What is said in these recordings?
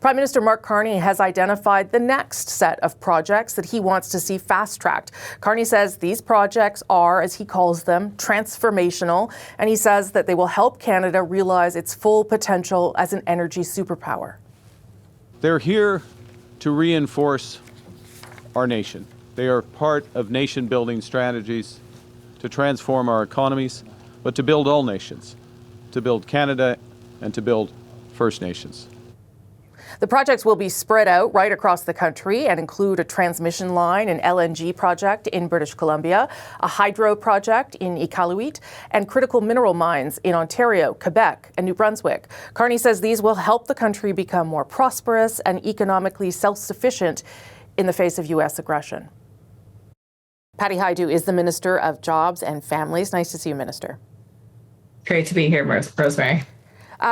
Prime Minister Mark Carney has identified the next set of projects that he wants to see fast-tracked. Carney says these projects are, as he calls them, transformational, and he says that they will help Canada realize its full potential as an energy superpower. They're here to reinforce our nation. They are part of nation-building strategies to transform our economies, but to build all nations, to build Canada and to build First Nations. The projects will be spread out right across the country and include a transmission line, an LNG project in British Columbia, a hydro project in Iqaluit, and critical mineral mines in Ontario, Quebec, and New Brunswick. Carney says these will help the country become more prosperous and economically self-sufficient in the face of U.S. aggression. Patty Hajdu is the Minister of Jobs and Families. Nice to see you, Minister. Great to be here, Rosemary.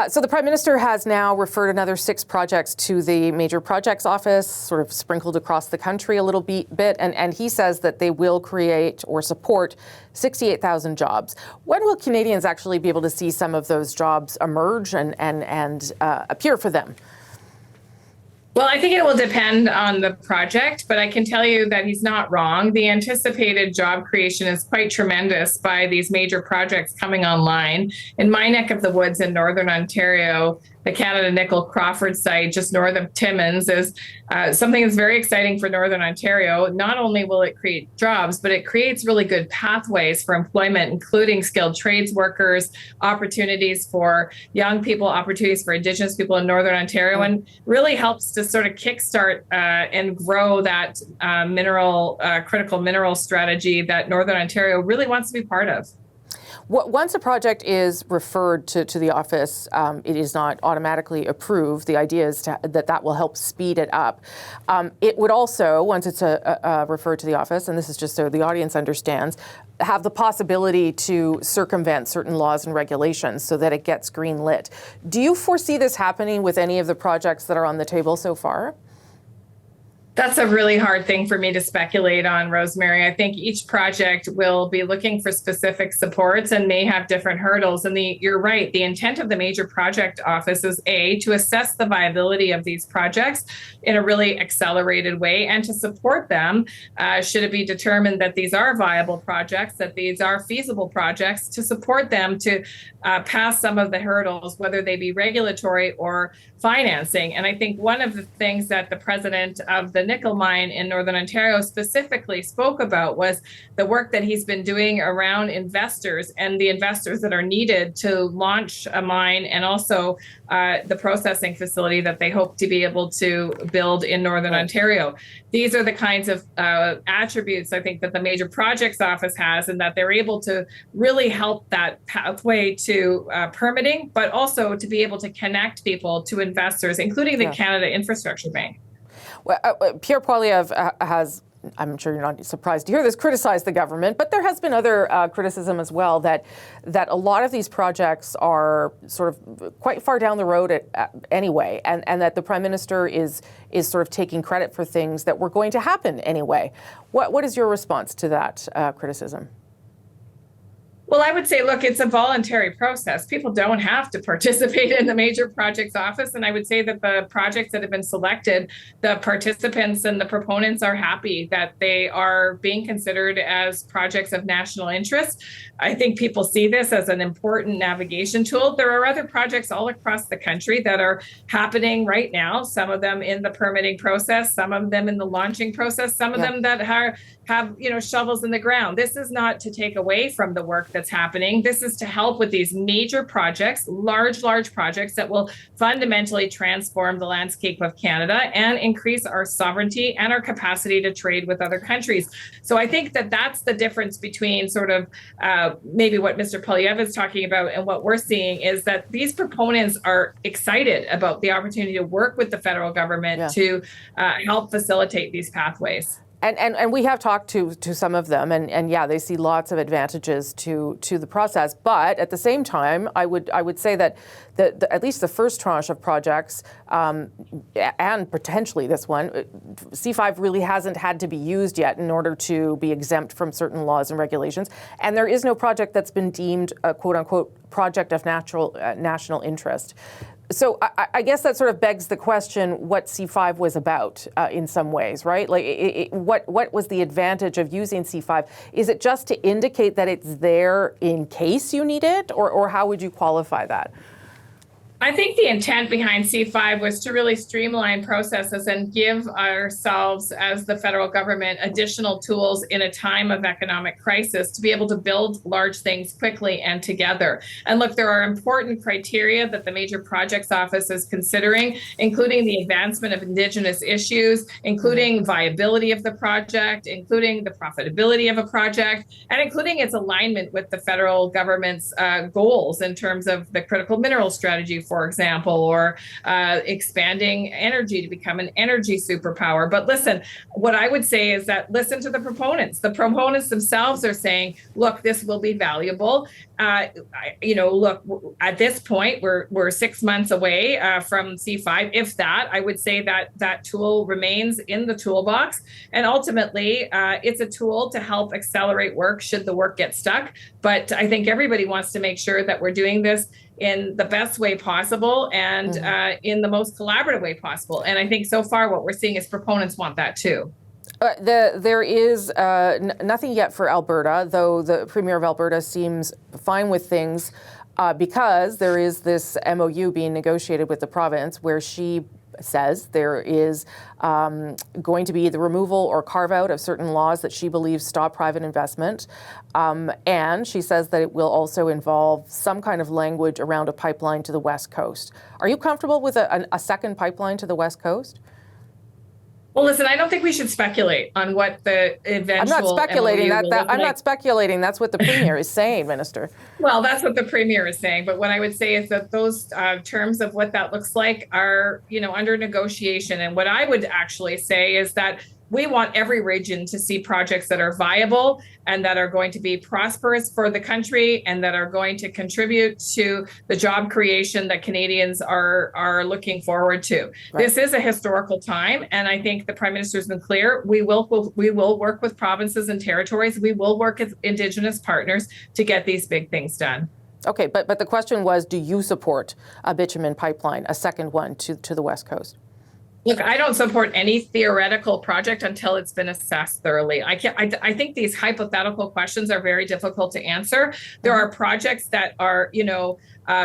So the Prime Minister has now referred another 6 projects to the Major Projects Office, sort of sprinkled across the country a little bit, and he says that they will create or support 68,000 jobs. When will Canadians actually be able to see some of those jobs emerge and appear for them? Well, I think it will depend on the project, but I can tell you that he's not wrong. The anticipated job creation is quite tremendous by these major projects coming online. In my neck of the woods in Northern Ontario, the Canada Nickel Crawford site just north of Timmins is something that's very exciting for Northern Ontario. Not only will it create jobs, but it creates really good pathways for employment, including skilled trades workers, opportunities for young people, opportunities for Indigenous people in Northern Ontario, and really helps to sort of kickstart and grow that critical mineral strategy that Northern Ontario really wants to be part of. Once a project is referred to the office, it is not automatically approved. The idea is that will help speed it up. It would also, once it's referred to the office, and this is just so the audience understands, have the possibility to circumvent certain laws and regulations so that it gets green lit. Do you foresee this happening with any of the projects that are on the table so far? That's a really hard thing for me to speculate on, Rosemary. I think each project will be looking for specific supports and may have different hurdles. And you're right, the intent of the Major Project Office is to assess the viability of these projects in a really accelerated way and to support them should it be determined that these are viable projects, that these are feasible projects, to support them to pass some of the hurdles, whether they be regulatory or financing. And I think one of the things that the president of the nickel mine in Northern Ontario specifically spoke about was the work that he's been doing around investors and the investors that are needed to launch a mine, and also the processing facility that they hope to be able to build in Northern Ontario. These are the kinds of attributes I think that the Major Projects Office has, and that they're able to really help that pathway to permitting, but also to be able to connect people to investors, including the Canada Infrastructure Bank. Well, Pierre Poilievre has, I'm sure you're not surprised to hear this, criticized the government, but there has been other criticism as well that a lot of these projects are sort of quite far down the road anyway, and that the Prime Minister is sort of taking credit for things that were going to happen anyway. What is your response to that criticism? Well, I would say, look, it's a voluntary process. People don't have to participate in the Major Projects Office. And I would say that the projects that have been selected, the participants and the proponents are happy that they are being considered as projects of national interest. I think people see this as an important navigation tool. There are other projects all across the country that are happening right now, some of them in the permitting process, some of them in the launching process, some of them that have shovels in the ground. This is not to take away from the work that's happening. This is to help with these major projects, large projects that will fundamentally transform the landscape of Canada and increase our sovereignty and our capacity to trade with other countries. So I think that that's the difference between sort of maybe what Mr. Poilievre is talking about and what we're seeing is that these proponents are excited about the opportunity to work with the federal government to help facilitate these pathways. And we have talked to some of them, and they see lots of advantages to the process. But at the same time, I would say that at least the first tranche of projects, and potentially this one, C5 really hasn't had to be used yet in order to be exempt from certain laws and regulations. And there is no project that's been deemed a quote unquote project of national interest. So I guess that sort of begs the question what C5 was about in some ways, right? Like, what was the advantage of using C5? Is it just to indicate that it's there in case you need it, or how would you qualify that? I think the intent behind C5 was to really streamline processes and give ourselves as the federal government additional tools in a time of economic crisis to be able to build large things quickly and together. And look, there are important criteria that the Major Projects Office is considering, including the advancement of Indigenous issues, including viability of the project, including the profitability of a project, and including its alignment with the federal government's goals in terms of the critical mineral strategy, for example, or expanding energy to become an energy superpower. But listen, what I would say is that listen to the proponents. The proponents themselves are saying, look, this will be valuable. Look, at this point, we're 6 months away from C5. If that, I would say that that tool remains in the toolbox. And ultimately, it's a tool to help accelerate work should the work get stuck. But I think everybody wants to make sure that we're doing this in the best way possible and in the most collaborative way possible. And I think so far what we're seeing is proponents want that too. There is nothing yet for Alberta, though the Premier of Alberta seems fine with things because there is this MOU being negotiated with the province where she says there is going to be the removal or carve out of certain laws that she believes stop private investment. And she says that it will also involve some kind of language around a pipeline to the West Coast. Are you comfortable with a second pipeline to the West Coast? Well, listen, I don't think we should speculate on what the eventual. I'm not speculating. I'm not speculating. That's what the Premier is saying, Minister. Well, that's what the Premier is saying. But what I would say is that those terms of what that looks like are, under negotiation. And what I would actually say is that we want every region to see projects that are viable and that are going to be prosperous for the country and that are going to contribute to the job creation that Canadians are looking forward to. Right. This is a historical time, and I think the Prime Minister has been clear. We will work with provinces and territories. We will work with Indigenous partners to get these big things done. Okay, but the question was, do you support a bitumen pipeline, a second one to the West Coast? Look, I don't support any theoretical project until it's been assessed thoroughly. I think these hypothetical questions are very difficult to answer. There are projects that are,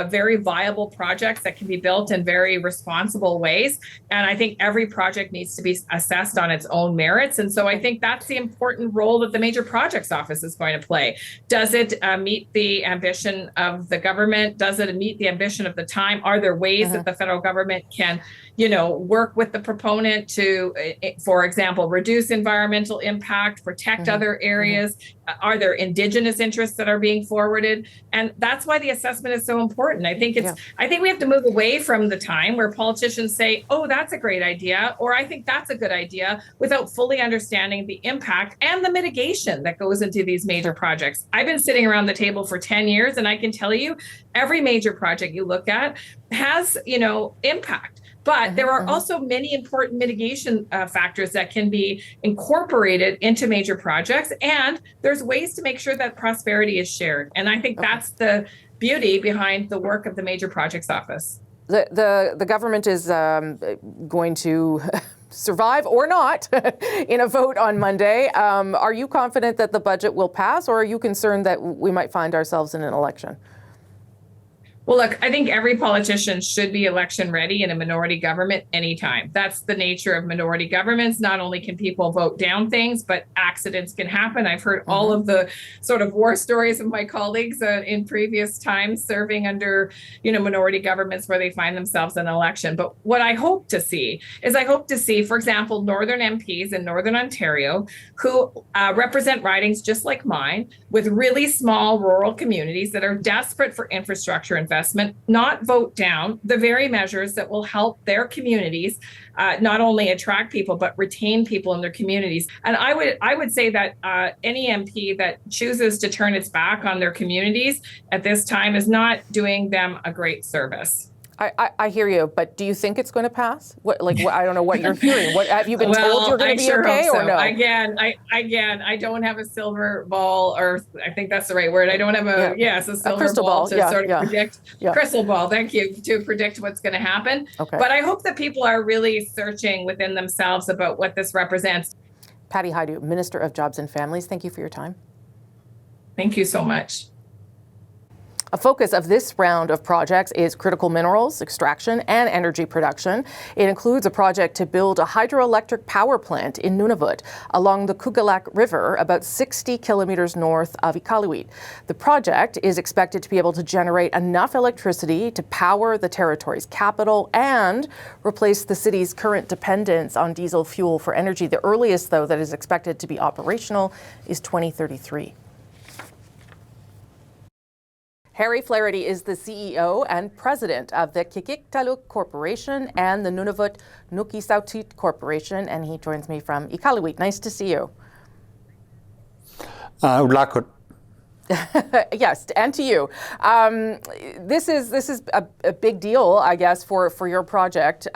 very viable projects that can be built in very responsible ways. And I think every project needs to be assessed on its own merits. And so I think that's the important role that the Major Projects Office is going to play. Does it meet the ambition of the government? Does it meet the ambition of the time? Are there ways that the federal government can, work with the proponent to, for example, reduce environmental impact, protect other areas? Are there Indigenous interests that are being forwarded? And that's why the assessment is so important. I think we have to move away from the time where politicians say, oh, that's a great idea, or I think that's a good idea, without fully understanding the impact and the mitigation that goes into these major projects. I've been sitting around the table for 10 years, and I can tell you every major project you look at has, impact. But there are also many important mitigation factors that can be incorporated into major projects. And there's ways to make sure that prosperity is shared. And I think that's the beauty behind the work of the Major Projects Office. The government is going to survive or not in a vote on Monday. Are you confident that the budget will pass, or are you concerned that we might find ourselves in an election? Well, look, I think every politician should be election ready in a minority government anytime. That's the nature of minority governments. Not only can people vote down things, but accidents can happen. I've heard all of the sort of war stories of my colleagues in previous times serving under, minority governments where they find themselves in an election. But what I hope to see, for example, Northern MPs in Northern Ontario who represent ridings just like mine with really small rural communities that are desperate for infrastructure investment, not vote down the very measures that will help their communities not only attract people, but retain people in their communities. And I would say that any MP that chooses to turn its back on their communities at this time is not doing them a great service. I hear you, but do you think it's going to pass? I don't know what you're hearing. What have you been told you're going to be okay or no? Again, I don't have a silver ball, or I think that's the right word. I don't have a silver ball to sort of predict. Crystal ball, thank you, to predict what's going to happen. Okay. But I hope that people are really searching within themselves about what this represents. Patty Hajdu, Minister of Jobs and Families, thank you for your time. Thank you so much. A focus of this round of projects is critical minerals, extraction, and energy production. It includes a project to build a hydroelectric power plant in Nunavut along the Qikiqtaaluk River, about 60 kilometers north of Iqaluit. The project is expected to be able to generate enough electricity to power the territory's capital and replace the city's current dependence on diesel fuel for energy. The earliest, though, that is expected to be operational is 2033. Harry Flaherty is the CEO and president of the Qikiqtaaluk Corporation and the Nunavut Qikiqtaaluk Corporation, and he joins me from Iqaluit. Nice to see you. Iqaluit. Yes, and to you. This is a big deal, I guess, for your project,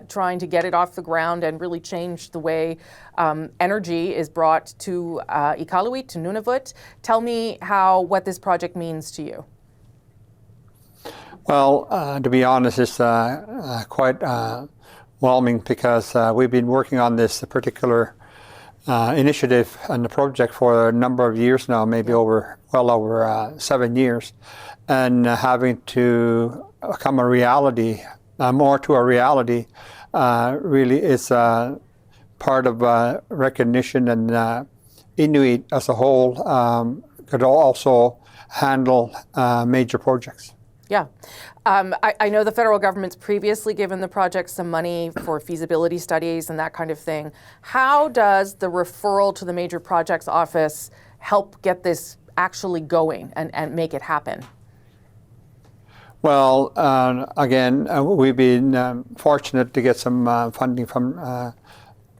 trying to get it off the ground and really change the way energy is brought to Iqaluit, to Nunavut. Tell me what this project means to you. Well, to be honest, it's quite overwhelming because we've been working on this particular initiative and the project for a number of years now, maybe well over 7 years, and having to become a reality, more to a reality, really is part of recognition, and Inuit as a whole could also handle major projects. Yeah. I know the federal government's previously given the project some money for feasibility studies and that kind of thing. How does the referral to the Major Projects Office help get this actually going and make it happen? Well, again, we've been fortunate to get some funding from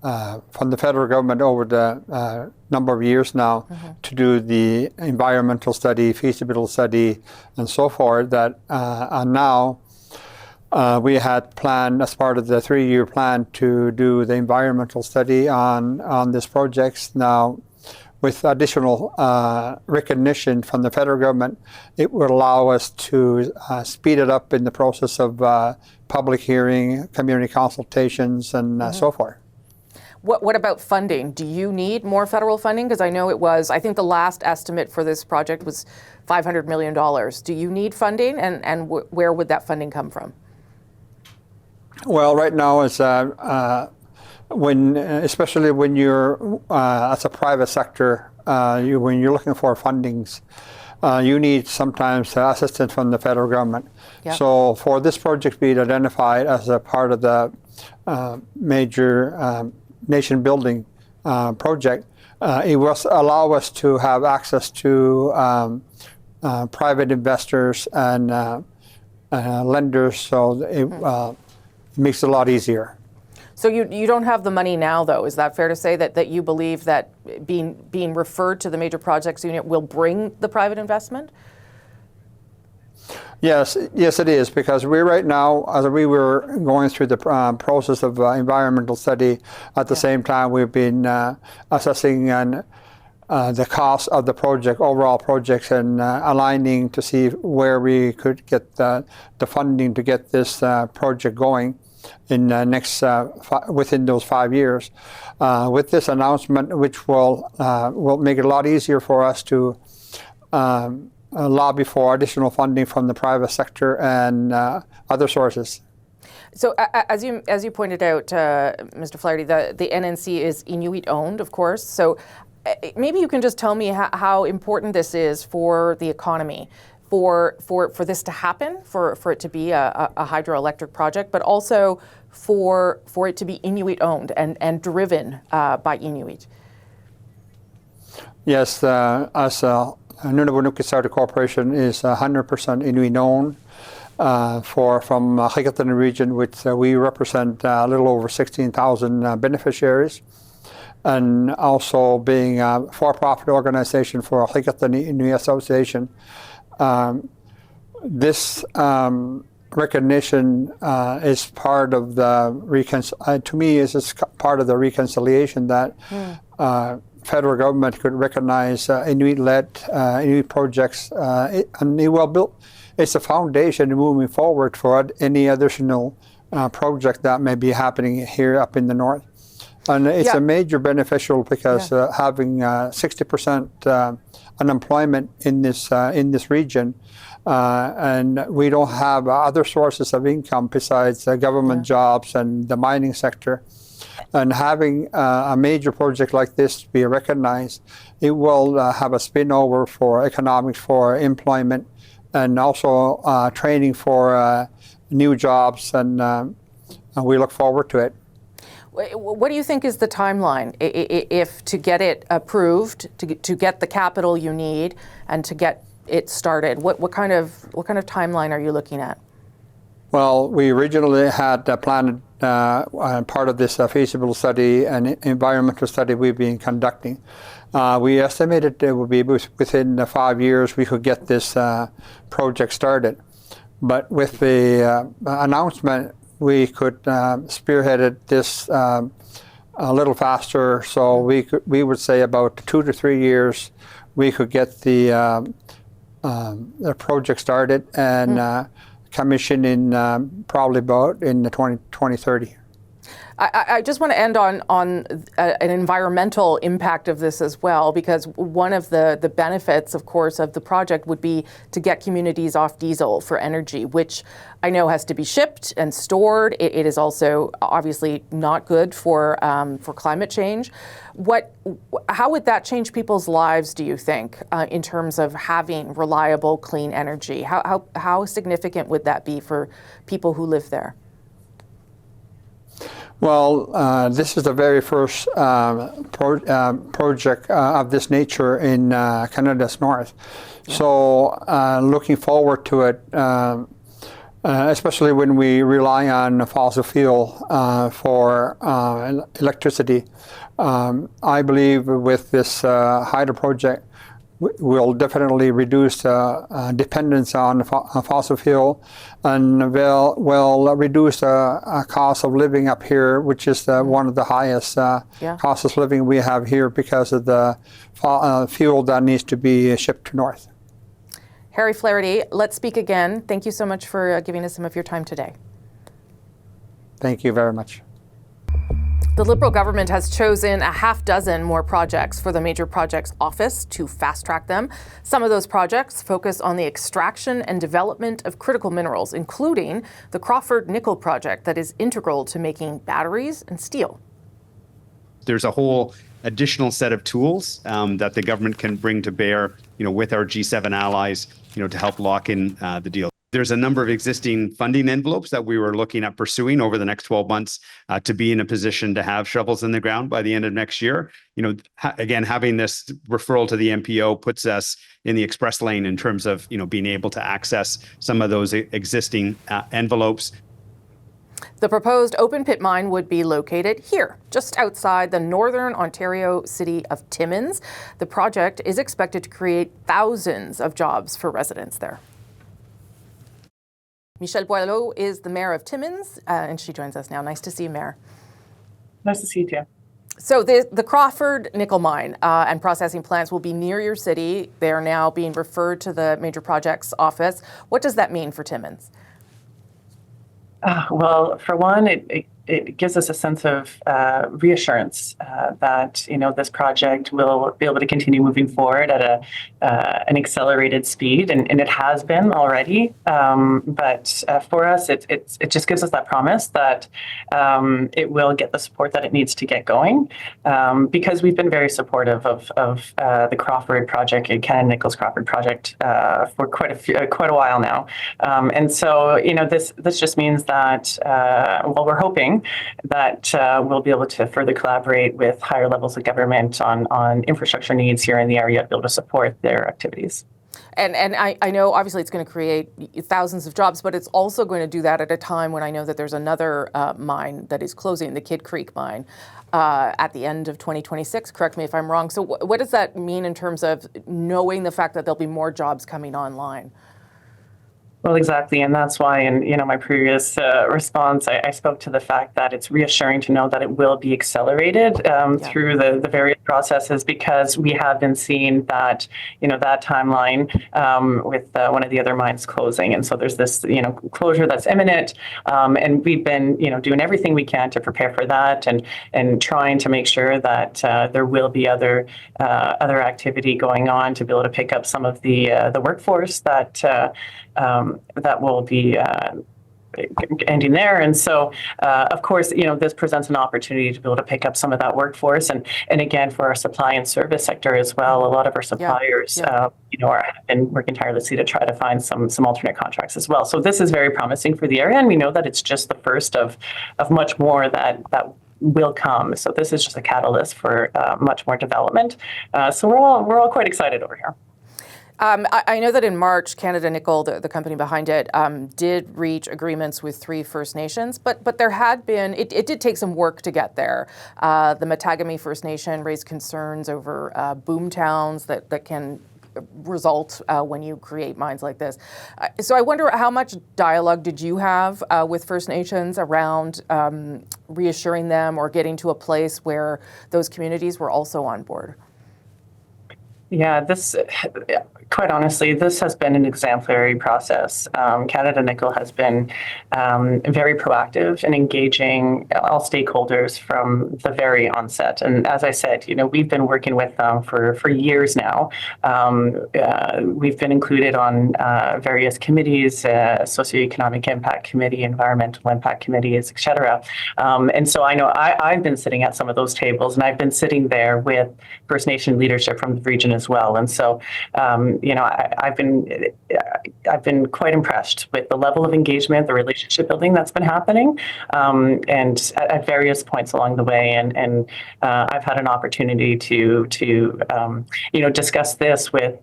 the federal government over the number of years now to do the environmental study, feasibility study, and so forth. That and now we had planned as part of the 3-year plan to do the environmental study on this project. Now, with additional recognition from the federal government, it will allow us to speed it up in the process of public hearing, community consultations, and so forth. What about funding? Do you need more federal funding? Because I know I think the last estimate for this project was $500 million. Do you need funding, and where would that funding come from? Well, right now, it's especially when you're as a private sector, when you're looking for fundings, you need sometimes assistance from the federal government. Yep. So for this project being identified as a part of the major nation building project, it will allow us to have access to private investors and lenders, so it makes it a lot easier. So you don't have the money now, though. Is that fair to say that you believe that being referred to the Major Projects Unit will bring the private investment? Yes, it is, because we right now, as we were going through the process of environmental study, at the same time we've been assessing the cost of the project, overall projects, and aligning to see where we could get the funding to get this project going in within those 5 years. With this announcement, which will make it a lot easier for us to lobby for additional funding from the private sector and other sources. So as you pointed out, Mr. Flaherty, the NNC is Inuit owned, of course. So maybe you can just tell me how important this is for the economy, for this to happen, for it to be a hydroelectric project, but also for it to be Inuit owned and driven by Inuit. Yes, as Nunavut Qikiqtaaluk Corporation is 100% Inuit owned from Qikiqtaaluk region, which we represent a little over 16,000 beneficiaries, and also being a for-profit organization for Qikiqtaaluk Inuit Association. This recognition is part of the to me is part of the reconciliation that federal government could recognize Inuit-led Inuit projects, and it will build. It's a foundation moving forward for any additional project that may be happening here up in the north. And it's a major beneficial because having 60% unemployment in this region, and we don't have other sources of income besides government jobs and the mining sector. And having a major project like this be recognized, it will have a spillover for economics, for employment, and also training for new jobs, and we look forward to it. What do you think is the timeline if to get it approved, to get the capital you need, and to get it started? What kind of timeline are you looking at? Well, we originally had planned part of this feasible study and environmental study we've been conducting. We estimated it would be within 5 years we could get this project started. But with the announcement, we could spearhead this a little faster. So we would say about 2 to 3 years we could get the project started and commission in probably about in the 2030. I just want to end on an environmental impact of this as well, because one of the benefits, of course, of the project would be to get communities off diesel for energy, which I know has to be shipped and stored. It is also obviously not good for climate change. How would that change people's lives, do you think, in terms of having reliable, clean energy? How significant would that be for people who live there? Well, this is the very first project of this nature in Canada's north. So looking forward to it, especially when we rely on fossil fuel for electricity. I believe with this hydro project, will definitely reduce dependence on fossil fuel, and will reduce the cost of living up here, which is one of the highest costs of living we have here because of the fuel that needs to be shipped north. Harry Flaherty, let's speak again. Thank you so much for giving us some of your time today. Thank you very much. The Liberal government has chosen a half dozen more projects for the Major Projects Office to fast-track them. Some of those projects focus on the extraction and development of critical minerals, including the Crawford Nickel project that is integral to making batteries and steel. There's a whole additional set of tools that the government can bring to bear, with our G7 allies, to help lock in the deal. There's a number of existing funding envelopes that we were looking at pursuing over the next 12 months to be in a position to have shovels in the ground by the end of next year. Again, having this referral to the MPO puts us in the express lane in terms of, being able to access some of those existing envelopes. The proposed open pit mine would be located here, just outside the northern Ontario city of Timmins. The project is expected to create thousands of jobs for residents there. Michelle Boileau is the mayor of Timmins, and she joins us now. Nice to see you, Mayor. Nice to see you, too. So the Crawford nickel mine and processing plants will be near your city. They are now being referred to the Major Projects Office. What does that mean for Timmins? Well, for one, it gives us a sense of reassurance that this project will be able to continue moving forward at an accelerated speed, and it has been already. But for us, it just gives us that promise that it will get the support that it needs to get going, because we've been very supportive of the Crawford project, Canada Nickel's Crawford project, for quite a while now, and so this just means that we're hoping that we'll be able to further collaborate with higher levels of government on infrastructure needs here in the area to be able to support their activities. And I know obviously it's going to create thousands of jobs, but it's also going to do that at a time when I know that there's another mine that is closing, the Kidd Creek mine, at the end of 2026. Correct me if I'm wrong. So what does that mean in terms of knowing the fact that there'll be more jobs coming online? Well, exactly, and that's why in my previous response, I spoke to the fact that it's reassuring to know that it will be accelerated through the various processes, because we have been seeing that that timeline with one of the other mines closing, and so there's this closure that's imminent, and we've been doing everything we can to prepare for that, and trying to make sure that there will be other activity going on to be able to pick up some of the workforce that will be ending there. And so, of course, this presents an opportunity to be able to pick up some of that workforce. And again, for our supply and service sector as well, a lot of our suppliers, have been working tirelessly to try to find some alternate contracts as well. So this is very promising for the area. And we know that it's just the first of much more that will come. So this is just a catalyst for much more development. So we're all quite excited over here. I know that in March, Canada Nickel, the company behind it, did reach agreements with 3 First Nations, but there had been, it did take some work to get there. The Matagami First Nation raised concerns over boom towns that can result when you create mines like this. So I wonder, how much dialogue did you have with First Nations around reassuring them or getting to a place where those communities were also on board? Yeah, quite honestly, this has been an exemplary process. Canada Nickel has been very proactive in engaging all stakeholders from the very onset. And as I said, we've been working with them for years now. We've been included on various committees, socioeconomic impact committee, environmental impact committees, et cetera. And so I know I've been sitting at some of those tables, and I've been sitting there with First Nation leadership from the region as well. And so, I've been quite impressed with the level of engagement, the relationship building that's been happening, and at various points along the way. And I've had an opportunity to discuss this with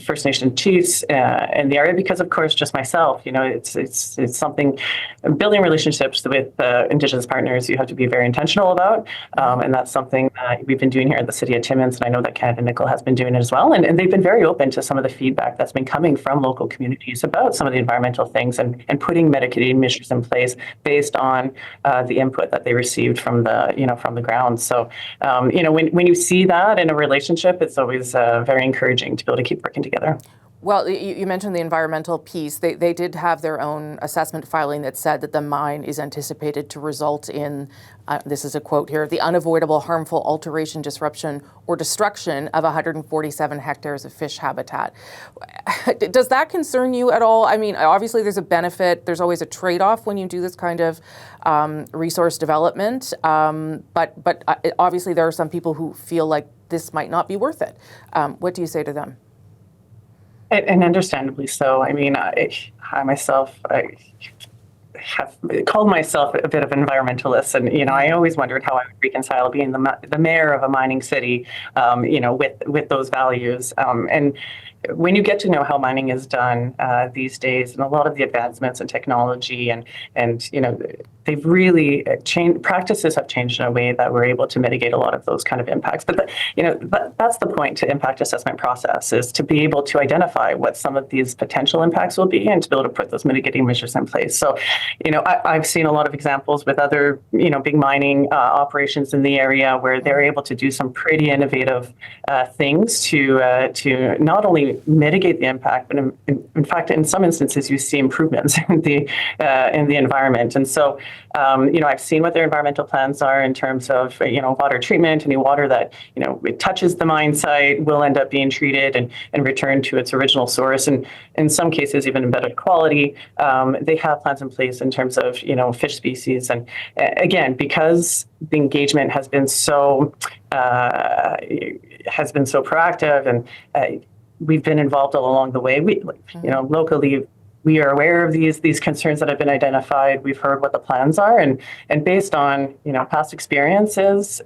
First Nation chiefs in the area, because, of course, just myself, it's something, building relationships with Indigenous partners, you have to be very intentional about, and that's something that we've been doing here at the City of Timmins, and I know that Canada Nickel has been doing it as well. And they've been very open to some of the feedback that's been coming from local communities about some of the environmental things, and putting mitigating measures in place based on the input that they received from the ground. So, when you see that in a relationship, it's always very encouraging to be able to keep working together. Well, you mentioned the environmental piece. They did have their own assessment filing that said that the mine is anticipated to result in, this is a quote here, the unavoidable harmful alteration, disruption, or destruction of 147 hectares of fish habitat. Does that concern you at all? I mean, obviously there's a benefit. There's always a trade-off when you do this kind of resource development. But obviously there are some people who feel like this might not be worth it. What do you say to them? And understandably so. I mean, I myself have called myself a bit of an environmentalist, and I always wondered how I would reconcile being the mayor of a mining city, with those values. And when you get to know how mining is done these days, and a lot of the advancements in technology, and they've really changed. Practices have changed in a way that we're able to mitigate a lot of those kind of impacts. But that's the point to impact assessment process, is to be able to identify what some of these potential impacts will be, and to be able to put those mitigating measures in place. So, I've seen a lot of examples with other big mining operations in the area where they're able to do some pretty innovative things to not only mitigate the impact, but in fact, in some instances, you see improvements in the environment. And so, I've seen what their environmental plans are in terms of water treatment. Any water that it touches the mine site will end up being treated and returned to its original source, and in some cases even in better quality. They have plans in place in terms of fish species, and again, because the engagement has been so proactive, and we've been involved all along the way. Locally, we are aware of these concerns that have been identified. We've heard what the plans are, and based on past experiences,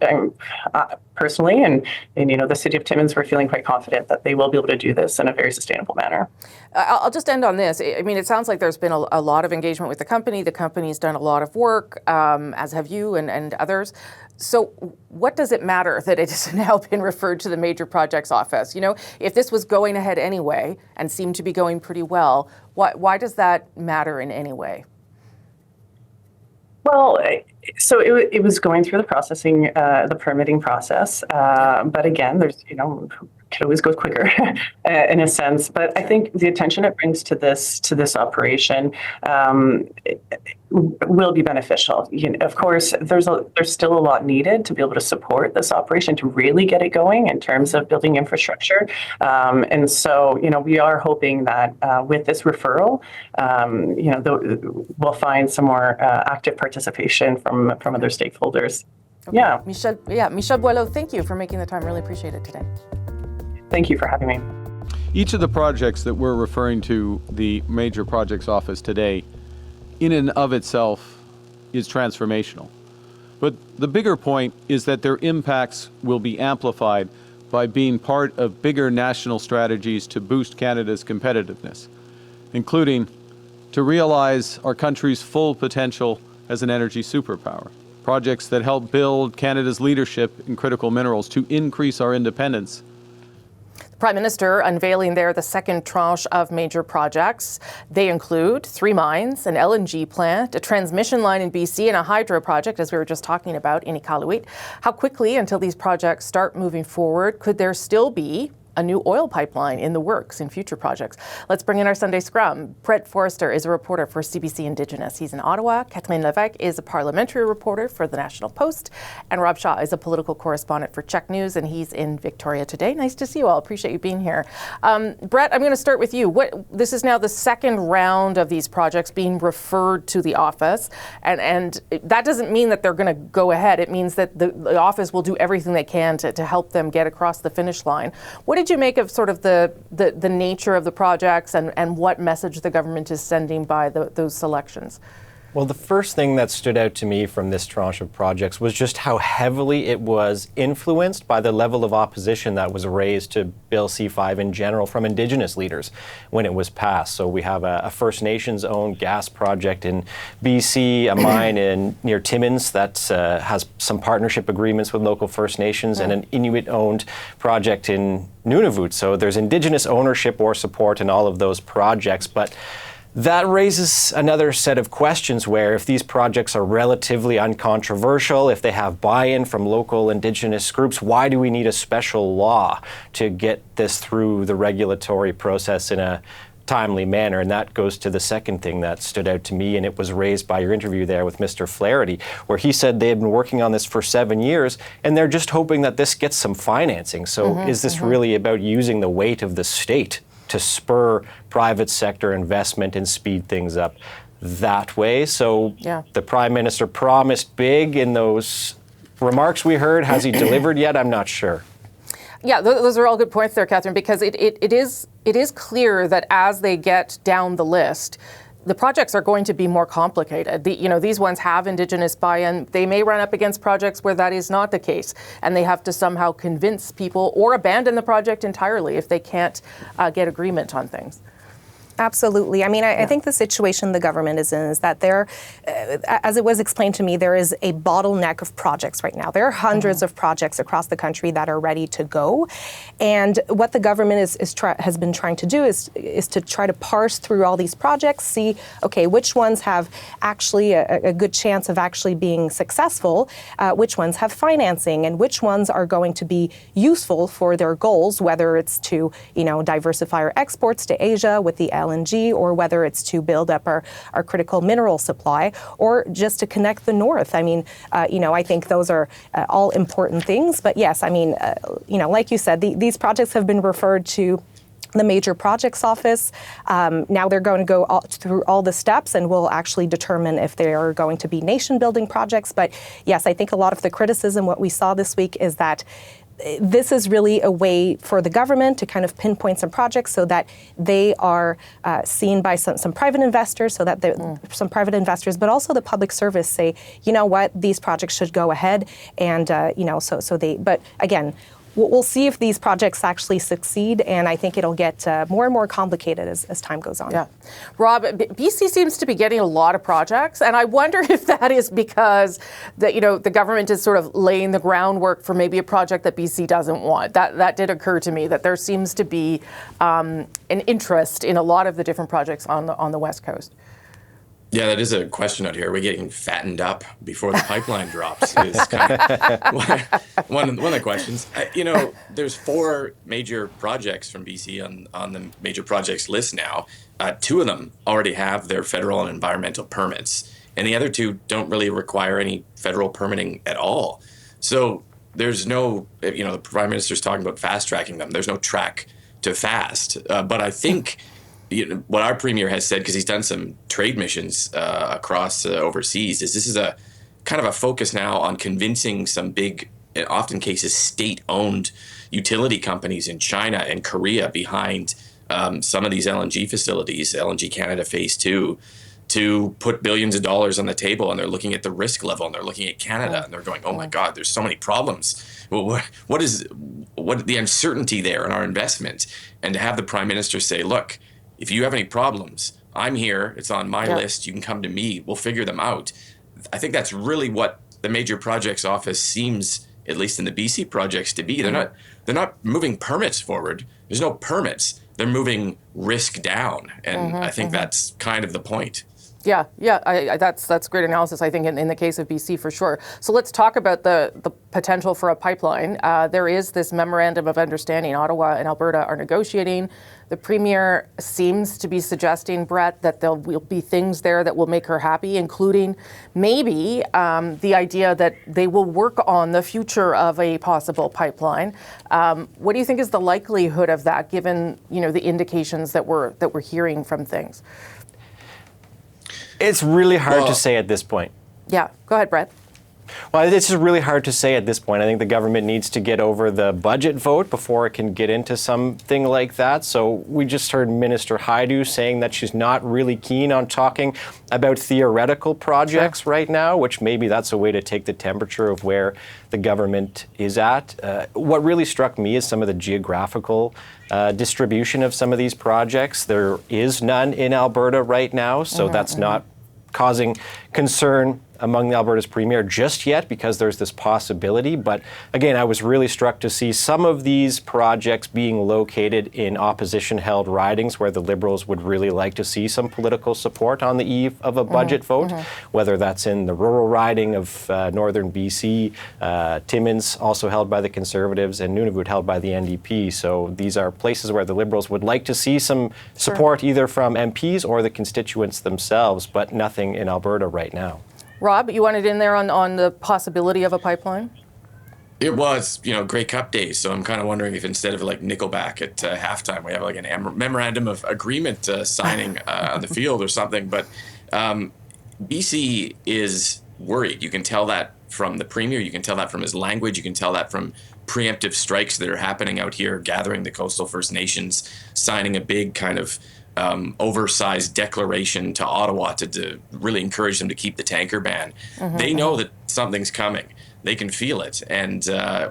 personally, and the City of Timmins, we're feeling quite confident that they will be able to do this in a very sustainable manner. I'll just end on this. I mean, it sounds like there's been a lot of engagement with the company. The company's done a lot of work, as have you and others. So what does it matter that it has now been referred to the Major Projects Office? If this was going ahead anyway and seemed to be going pretty well, Why does that matter in any way? Well, so it was going through the processing, the permitting process. But again, there's, could always go quicker in a sense. But I think the attention it brings to this operation will be beneficial. Of course, there's still a lot needed to be able to support this operation to really get it going in terms of building infrastructure. And so, we are hoping that with this referral, we'll find some more active participation from other stakeholders. Okay. Yeah. Michelle Boileau, thank you for making the time. Really appreciate it today. Thank you for having me. Each of the projects that we're referring to the Major Projects Office today, in and of itself, is transformational. But the bigger point is that their impacts will be amplified by being part of bigger national strategies to boost Canada's competitiveness, including to realize our country's full potential as an energy superpower. Projects that help build Canada's leadership in critical minerals to increase our independence. Prime Minister unveiling there the second tranche of major projects. They include 3 mines, an LNG plant, a transmission line in BC, and a hydro project, as we were just talking about, in Iqaluit. How quickly until these projects start moving forward? Could there still be a new oil pipeline in the works in future projects? Let's bring in our Sunday Scrum. Brett Forester is a reporter for CBC Indigenous. He's in Ottawa. Catherine Levesque is a parliamentary reporter for the National Post. And Rob Shaw is a political correspondent for CHEK News, and he's in Victoria today. Nice to see you all. Appreciate you being here. Brett, I'm going to start with you. This is now the second round of these projects being referred to the office. And that doesn't mean that they're going to go ahead. It means that the office will do everything they can to help them get across the finish line. What did you make of sort of the nature of the projects and what message the government is sending by those selections? Well, the first thing that stood out to me from this tranche of projects was just how heavily it was influenced by the level of opposition that was raised to Bill C-5 in general from Indigenous leaders when it was passed. So we have a First Nations-owned gas project in BC, a mine near Timmins that has some partnership agreements with local First Nations, and an Inuit-owned project in Nunavut. So there's Indigenous ownership or support in all of those projects, but that raises another set of questions where if these projects are relatively uncontroversial, if they have buy-in from local Indigenous groups, why do we need a special law to get this through the regulatory process in a timely manner? And that goes to the second thing that stood out to me, and it was raised by your interview there with Mr. Flaherty, where he said they had been working on this for 7 years, and they're just hoping that this gets some financing. So is this really about using the weight of the state to spur private sector investment and speed things up that way? So the Prime Minister promised big in those remarks we heard. Has he delivered yet? I'm not sure. Yeah, those are all good points there, Catherine, because it is clear that as they get down the list, the projects are going to be more complicated. These ones have Indigenous buy-in. They may run up against projects where that is not the case, and they have to somehow convince people or abandon the project entirely if they can't get agreement on things. Absolutely. I mean, I think the situation the government is in is that there, as it was explained to me, there is a bottleneck of projects right now. There are hundreds of projects across the country that are ready to go. And what the government has been trying to do is to try to parse through all these projects, see, okay, which ones have actually a good chance of actually being successful, which ones have financing, and which ones are going to be useful for their goals, whether it's to, diversify our exports to Asia with the LNG, or whether it's to build up our critical mineral supply, or just to connect the North. I mean, I think those are all important things. But yes, I mean, like you said, these projects have been referred to the Major Projects Office. Now they're going to go through all the steps, and we'll actually determine if they are going to be nation-building projects. But yes, I think a lot of the criticism, what we saw this week, is that this is really a way for the government to kind of pinpoint some projects so that they are seen by some private investors, so that some private investors, but also the public service say, you know what, these projects should go ahead. And, but again, we'll see if these projects actually succeed, and I think it'll get more and more complicated as time goes on. Yeah. Rob, BC seems to be getting a lot of projects, and I wonder if that is because the government is sort of laying the groundwork for maybe a project that BC doesn't want. That did occur to me, that there seems to be an interest in a lot of the different projects on the West Coast. Yeah, that is a question out here. Are we getting fattened up before the pipeline drops? Is kind of one of the questions. There's 4 major projects from BC on the major projects list now. 2 of them already have their federal and environmental permits, and the other 2 don't really require any federal permitting at all. So there's no, the Prime Minister's talking about fast tracking them. There's no track to fast. But I think what our Premier has said, because he's done some trade missions across overseas, is this is a kind of a focus now on convincing some big, in often cases, state-owned utility companies in China and Korea behind some of these LNG facilities, LNG Canada Phase 2, to put billions of dollars on the table, and they're looking at the risk level, and they're looking at Canada, and they're going, oh my God, there's so many problems. Well, what the uncertainty there in our investment? And to have the Prime Minister say, look, if you have any problems, I'm here, it's on my list, you can come to me, we'll figure them out. I think that's really what the Major Projects Office seems, at least in the BC projects, to be. They're not moving permits forward. There's no permits. They're moving risk down. And I think that's kind of the point. Yeah, that's great analysis, I think, in the case of BC for sure. So let's talk about the potential for a pipeline. There is this memorandum of understanding Ottawa and Alberta are negotiating. The Premier seems to be suggesting, Brett, that there will be things there that will make her happy, including maybe the idea that they will work on the future of a possible pipeline. What do you think is the likelihood of that, given the indications that we're hearing from things? It's really hard to say at this point. Yeah, go ahead, Brett. Well, it's just really hard to say at this point. I think the government needs to get over the budget vote before it can get into something like that. So we just heard Minister Hajdu saying that she's not really keen on talking about theoretical projects right now, which maybe that's a way to take the temperature of where the government is at. What really struck me is some of the geographical distribution of some of these projects. There is none in Alberta right now, so that's not causing concern among Alberta's Premier just yet, because there's this possibility. But again, I was really struck to see some of these projects being located in opposition-held ridings where the Liberals would really like to see some political support on the eve of a budget vote, whether that's in the rural riding of northern BC, Timmins, also held by the Conservatives, and Nunavut, held by the NDP. So these are places where the Liberals would like to see some support either from MPs or the constituents themselves, but nothing in Alberta right now. Rob, you wanted in there on the possibility of a pipeline? It was, Grey Cup days, so I'm kind of wondering if instead of like Nickelback at halftime, we have like a memorandum of agreement signing on the field or something. But BC is worried. You can tell that from the Premier. You can tell that from his language. You can tell that from preemptive strikes that are happening out here, gathering the coastal First Nations, signing a big kind of oversized declaration to Ottawa to really encourage them to keep the tanker ban. They know that something's coming. They can feel it. And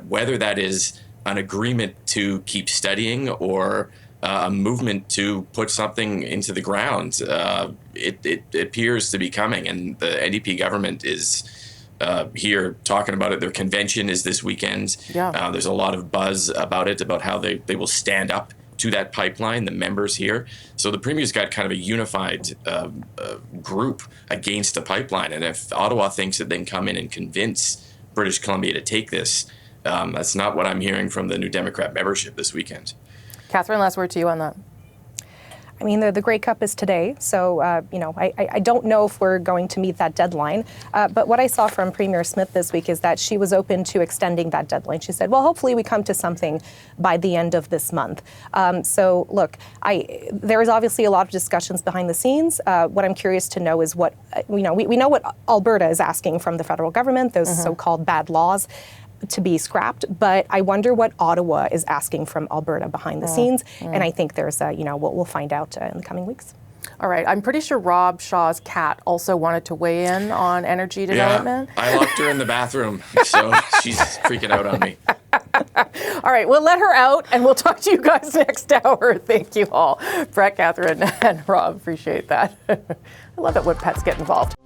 whether that is an agreement to keep studying or a movement to put something into the ground, it appears to be coming. And the NDP government is here talking about it. Their convention is this weekend. There's a lot of buzz about it, about how they will stand up to that pipeline, the members here. So the Premier's got kind of a unified group against the pipeline. And if Ottawa thinks that they can come in and convince British Columbia to take this, that's not what I'm hearing from the New Democrat membership this weekend. Catherine, last word to you on that. I mean, the Grey Cup is today, so, I don't know if we're going to meet that deadline. But what I saw from Premier Smith this week is that she was open to extending that deadline. She said, well, hopefully we come to something by the end of this month. So, look, there is obviously a lot of discussions behind the scenes. What I'm curious to know is what, we know what Alberta is asking from the federal government, those so-called bad laws to be scrapped, but I wonder what Ottawa is asking from Alberta behind the scenes, and I think there's we'll find out in the coming weeks. All right, I'm pretty sure Rob Shaw's cat also wanted to weigh in on energy development. Yeah, I locked her in the bathroom, so she's freaking out on me. All right, we'll let her out, and we'll talk to you guys next hour. Thank you all. Brett, Catherine, and Rob, appreciate that. I love it when pets get involved.